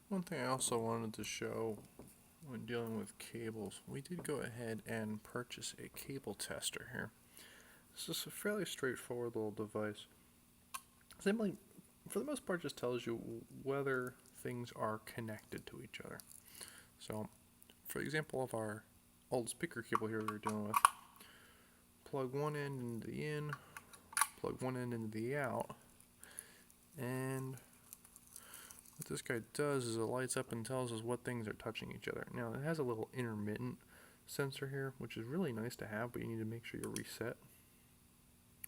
One thing I also wanted to show when dealing with cables, we did go ahead and purchase a cable tester here. This is a fairly straightforward little device. Simply, for the most part, just tells you whether things are connected to each other. So, for example of our old speaker cable here we were dealing with, plug one end into the in, plug one end into the out, and what this guy does is it lights up and tells us what things are touching each other. Now it has a little intermittent sensor here, which is really nice to have, but you need to make sure you reset.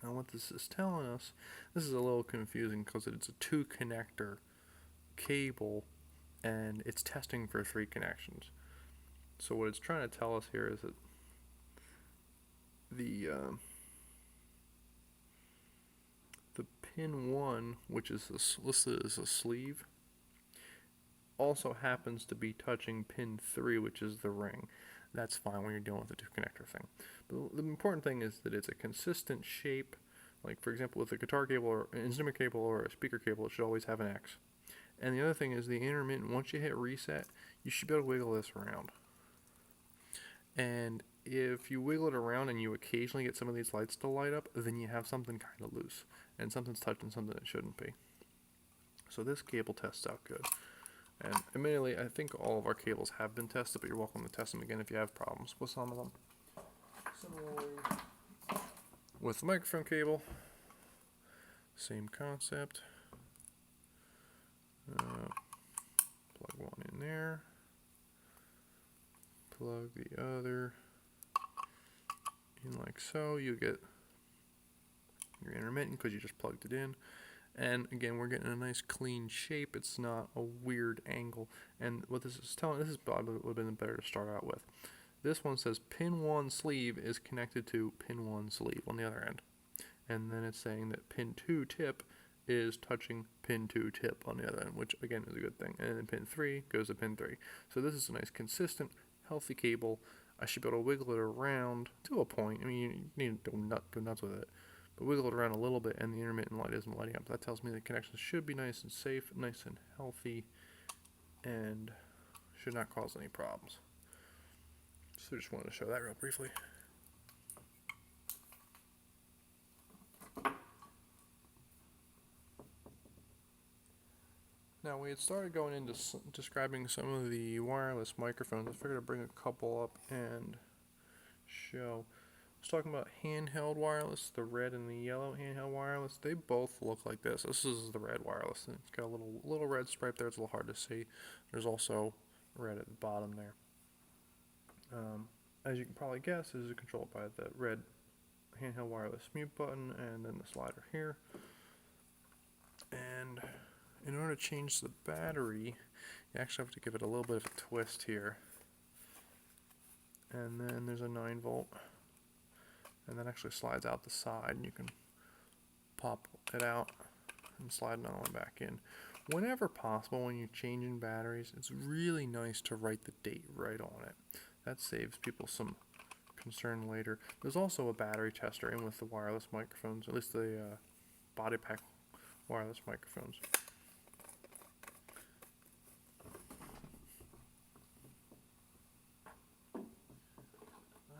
Now what this is telling us, this is a little confusing because it's a 2-connector cable and it's testing for 3 connections. So what it's trying to tell us here is that the pin 1, which is listed as a sleeve, also happens to be touching pin 3, which is the ring. That's fine when you're dealing with a 2-connector thing. But the important thing is that it's a consistent shape. Like, for example, with a guitar cable or an instrument cable or a speaker cable, it should always have an X. And the other thing is the intermittent, once you hit reset, you should be able to wiggle this around. And if you wiggle it around and you occasionally get some of these lights to light up, then you have something kind of loose. And something's touching something that shouldn't be. So this cable tests out good. And admittedly, I think all of our cables have been tested, but you're welcome to test them again if you have problems with some of them. Similarly, with the microphone cable, same concept. Plug one in there, plug the other in like so. You get your intermittent because you just plugged it in. And again, we're getting a nice clean shape. It's not a weird angle. And what this is telling, this is probably would have been better to start out with. This one says pin 1 sleeve is connected to pin 1 sleeve on the other end. And then it's saying that pin 2 tip is touching pin 2 tip on the other end, which again is a good thing. And then pin 3 goes to pin 3. So this is a nice, consistent, healthy cable. I should be able to wiggle it around to a point. I mean, you need to go nuts with it. But wiggle it around a little bit and the intermittent light isn't lighting up. That tells me the connections should be nice and safe, nice and healthy, and should not cause any problems. So just wanted to show that real briefly. Now we had started going into describing some of the wireless microphones. I figured I'd bring a couple up and show. I was talking about handheld wireless, the red and the yellow handheld wireless. They both look like this. This is the red wireless. And it's got a little red stripe there. It's a little hard to see. There's also red at the bottom there. As you can probably guess, this is controlled by the red handheld wireless mute button and then the slider here. And in order to change the battery, you actually have to give it a little bit of a twist here. And then there's a 9-volt. And that actually slides out the side, and you can pop it out and slide another one back in. Whenever possible, when you're changing batteries, it's really nice to write the date right on it. That saves people some concern later. There's also a battery tester in with the wireless microphones, at least the body pack wireless microphones.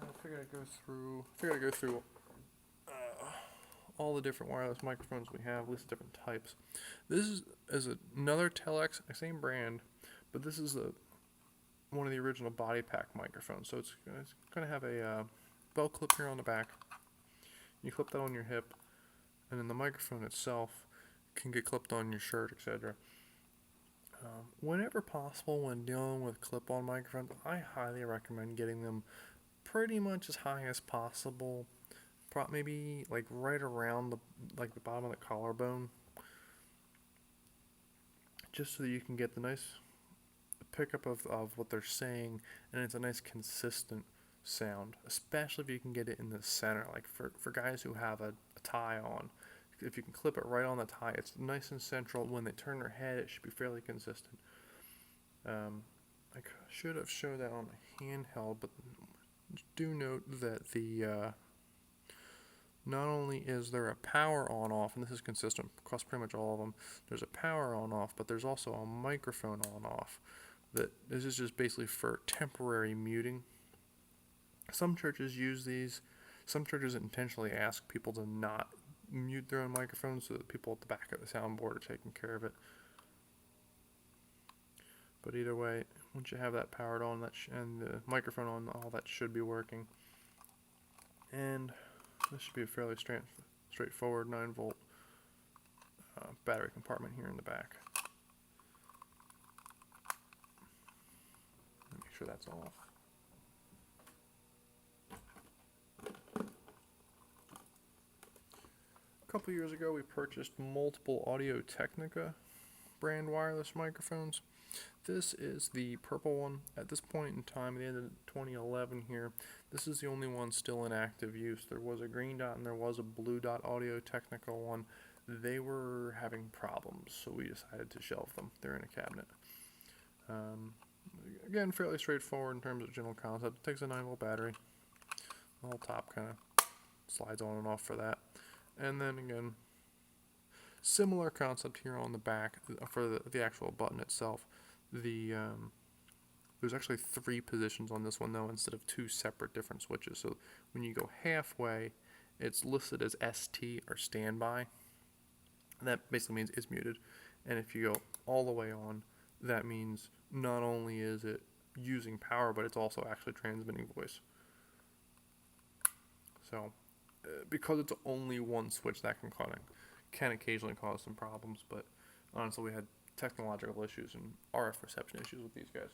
I figured I'd go through all the different wireless microphones we have, at least different types. This is another Telex, same brand, but this is one of the original body pack microphones. So it's going to have a belt clip here on the back. You clip that on your hip, and then the microphone itself can get clipped on your shirt, etc. Whenever possible, when dealing with clip-on microphones, I highly recommend getting them pretty much as high as possible, maybe like right around the bottom of the collarbone, just so that you can get the nice pickup of what they're saying, and it's a nice consistent sound, especially if you can get it in the center, like for guys who have a tie on. If you can clip it right on the tie, it's nice and central. When they turn their head, it should be fairly consistent. I should have showed that on the handheld, but do note that the not only is there a power on off, and this is consistent across pretty much all of them, there's a power on off, but there's also a microphone on off. This is just basically for temporary muting. Some churches use these. Some churches intentionally ask people to not mute their own microphones so that people at the back of the soundboard are taking care of it. But either way, once you have that powered on and the microphone on, all that should be working. And this should be a fairly straightforward 9-volt battery compartment here in the back. Make sure that's off. A couple years ago, we purchased multiple Audio-Technica brand wireless microphones. This is the purple one. At this point in time, at the end of 2011 here, this is the only one still in active use. There was a green dot and there was a blue dot Audio-Technica one. They were having problems, so we decided to shelve them. They're in a cabinet. Again, fairly straightforward in terms of general concept. It takes a 9-volt battery. The whole top kind of slides on and off for that. And then again, similar concept here on the back for the actual button itself. There's actually 3 positions on this one though, instead of 2 separate different switches. So when you go halfway, it's listed as ST or standby. That basically means it's muted. And if you go all the way on, that means not only is it using power, but it's also actually transmitting voice. So because it's only one switch, that can occasionally cause some problems, but honestly we had technological issues and RF reception issues with these guys.